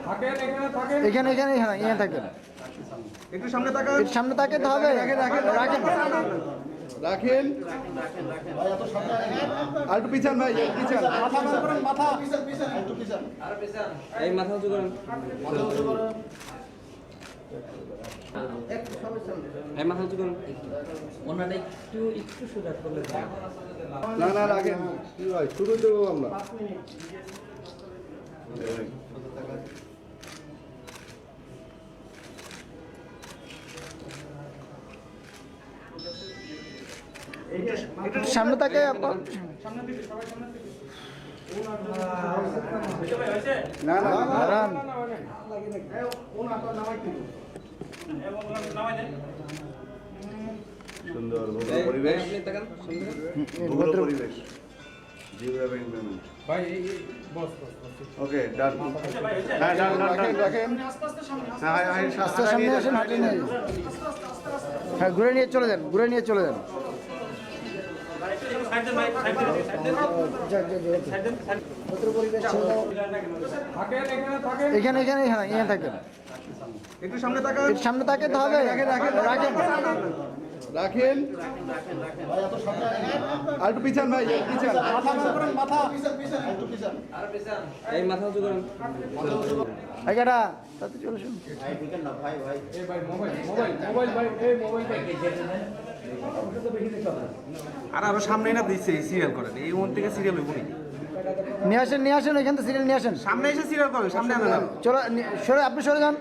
এখানে এখানে এখানে থাকেন। একটু সামনে তাকান। একটু সামনে তাকাতে হবে। রাখেন রাখেন। আর একটু পিছান ভাই, পিছান। মাথা বার করেন, মাথা পিছান, একটু পিছান। এই মাথা উঁচু করেন। এই মাথা উঁচু করেন। ওনাটা একটু সোজা করলে না না রাখেন। কি ভাই শুরু দেবো আমরা। একটু সামনে তাকে না না দাঁড়ান। সুন্দর পরিবেশ, ভদ্র পরিবেশ। ওকে ডান। হ্যাঁ ডান ডান রাখেন। হ্যাঁ আস্তে সামনে আসেন, হাঁটে নিয়ে হ্যাঁ ঘুরে নিয়ে চলে যান, ঘুরে নিয়ে চলে যান। এখানে এখানে এখানে থাকেন। একটু সামনে তাকান। একটু সামনে তাকাতে হবে। রাখেন রাখেন। আর একটু পিছান ভাই, পিছান। মাথা বার করেন, মাথা পিছান, একটু পিছান। এই মাথা উঁচু করেন। এগাটা তাতে চলে শুন। আর আরো সামনে না দিচ্ছে সিরিয়াল করেন, এই মন থেকে সিরিয়াল হইব নিয়ে আসেন এখান থেকে সিরিয়াল নিয়ে আসেন। সামনে এসে সিরিয়াল করেন, সামনে আনেন। চলো সরে, আপনি সরে যান।